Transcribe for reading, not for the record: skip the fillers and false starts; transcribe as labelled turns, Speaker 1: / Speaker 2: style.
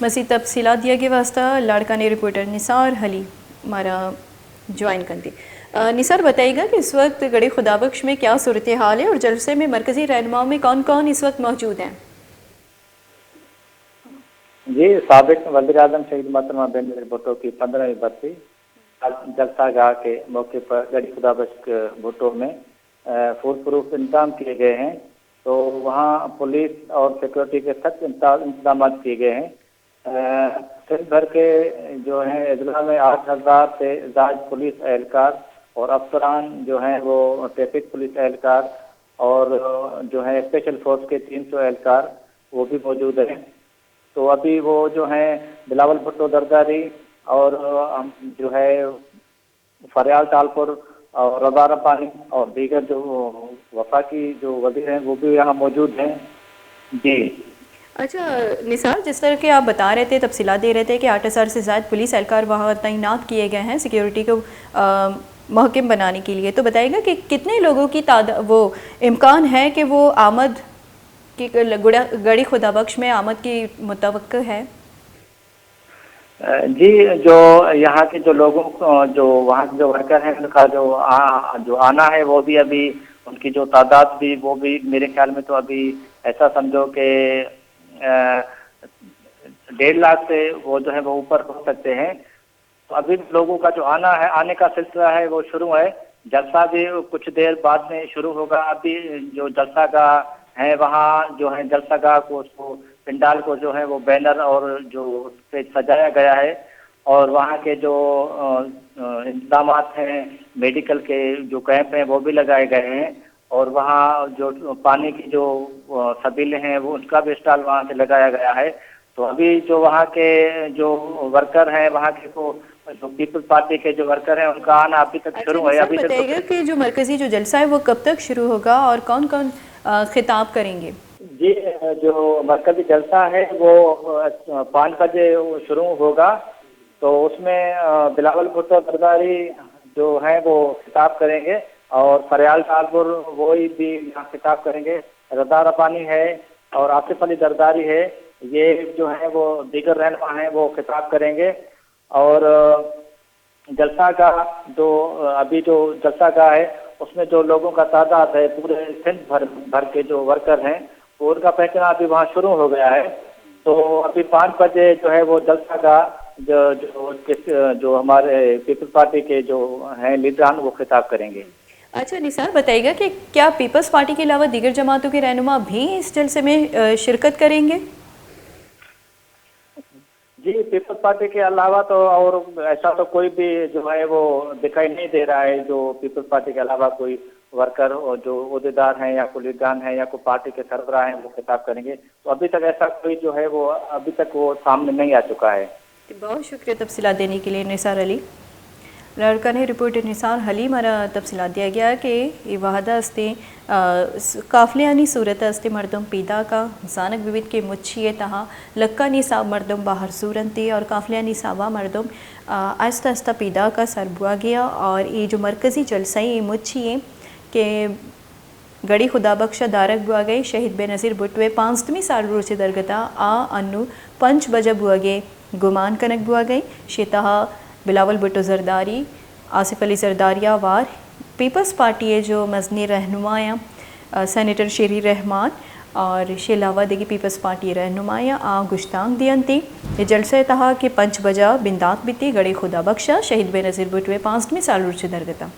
Speaker 1: मज़ीद तफसीलात दिया के वास्ता लाड़का ने रिपोर्टर निसार हली हमारा ज्वाइन कर दी। निसार बताइएगा कि इस वक्त गढ़ी खुदाबख्श में क्या सूरत हाल है और जलसे में मरकज़ी रहनुमाओं में कौन कौन इस वक्त मौजूद हैं?
Speaker 2: जी, साबिक वज़ीर आज़म शहीद मोहतरमा बेनज़ीर भुट्टो की 15वीं बरसी आज जलसा गाह के मौके पर गढ़ी खुदाबख्श भुट्टो में फूल प्रूफ इंतजाम किए गए हैं। तो वहाँ पुलिस और सिक्योरिटी के सख्त इंतजाम किए गए हैं। सिंध भर के जो है अजला में 8,000 से ज़ायद पुलिस एहलकार और अफसरान जो हैं वो ट्रैफिक पुलिस एहलकार और जो है स्पेशल फोर्स के 300 एहलकार वो भी मौजूद हैं। तो अभी वो जो है बिलावल भुट्टो जरदारी और जो है फरियाल तालपुर और रज़ा रब्बानी और दीगर जो वफाकी जो वज़ीर हैं वो भी यहाँ मौजूद हैं। जी
Speaker 1: अच्छा निसार, जिस तरह के आप बता रहे थे, तफसीलात दे रहे थे कि 8,000 से ज़्यादा पुलिस एहलकार वहाँ तैनात किए गए हैं सिक्योरिटी को महकम बनाने के लिए, तो बताइएगा कि कितने लोगों की वो इम्कान है कि वो आमद की गढ़ी खुदाबख्श में आमद की मुतवक्किल है?
Speaker 2: जी, जो यहाँ के जो लोगों जो वहाँ के जो वर्कर हैं उनका जो आना है वो भी अभी उनकी जो तादाद भी वो भी मेरे ख्याल में तो अभी ऐसा समझो कि 1.5 लाख से वो जो है वो ऊपर हो सकते हैं। तो अभी लोगों का जो आना है, आने का सिलसिला है वो शुरू है। जलसा भी कुछ देर बाद में शुरू होगा। अभी जो जलसा का है वहाँ जो है जलसा गाह को उसको पंडाल को जो है वो बैनर और जो पे सजाया गया है और वहाँ के जो इंतजाम हैं, मेडिकल के जो कैंप हैं वो भी लगाए गए हैं और वहाँ जो पानी की जो सबीलें हैं वो उसका भी स्टॉल वहाँ से लगाया गया है। तो अभी जो वहाँ के जो वर्कर हैं, वहाँ के जो पीपल्स पार्टी के जो वर्कर हैं उनका आना अभी तक शुरू है। अभी
Speaker 1: बताइएगा कि जो मरकजी जो जलसा है वो कब तक शुरू होगा और कौन कौन खिताब करेंगे?
Speaker 2: जी, जो मरकजी जलसा है वो 5 बजे शुरू होगा। तो उसमें बिलावल भुट्टो जरदारी जो है वो खिताब करेंगे और फरियाल तालपुर वो भी यहाँ खिताब करेंगे। रज़ा रब्बानी है और आसिफ अली जरदारी है, ये जो है वो दीगर रहनुमा हैं वो खिताब करेंगे। और जलसा का जो अभी जो जलसा का है उसमें जो लोगों का तादाद है पूरे सिंध भर के जो वर्कर हैं तो उनका पहचान अभी वहाँ शुरू हो गया है। तो अभी 5 बजे जो है वो जलसा का जो हमारे पीपल्स पार्टी के जो हैं लीडरान वो खिताब करेंगे।
Speaker 1: अच्छा निसार, बताइएगा कि क्या पीपल्स पार्टी के अलावा दीगर जमातों के रहनुमा भी इस जलसे में शिरकत करेंगे?
Speaker 2: जी, पीपल्स पार्टी के अलावा तो और ऐसा तो कोई भी जो है वो दिखाई नहीं दे रहा है जो पीपल्स पार्टी के अलावा कोई वर्कर और जो ओहदेदार हैं या कोई लीडरान हैं या कोई पार्टी के सरबराह हैं वो खिताब करेंगे। तो अभी तक ऐसा कोई जो है वो अभी तक वो सामने नहीं आ चुका है।
Speaker 1: बहुत शुक्रिया तफसीलात देने के लिए निसार अली। लड़का ने रिपोर्टर निसार हली मारा तफसीलात दिया गया कि ये वाहदा अस्ते काफलियानी सूरत अस्ते मर्दम पीदा का जानक विविध के मुच्छिए तहा लक्का निसाब मर्दम बाहर सूरनते और काफलियानी साबा मर्दम आस्ता आस्ता पीदा का सरबुआ गया। और ये जो मरकज़ी जलसाई मुच्छिए के गढ़ी खुदाबख्शा दारक बुआ गई शहीद बेनज़ीर भुट्टो 5वीं साल रोचे दरगता अन्नु 5 बजे बुआ गए गुमान कनक बुआ गई शेतहा बिलावल भुट्टो जरदारी आसिफ अली जरदारिया वार पीपल्स पार्टी है जो मजनी रहनुमाया सेनेटर शेरी रहमान और शेलावा देगी पीपल्स पार्टी रहनुमाया गुश्तांग दियंती ये जलसे तहा कि 5 बजा बिंदात बीती गढ़ी खुदाबख्शा शहीद बेनज़ीर भुट्टो 5वीं साल रोचे दरगता।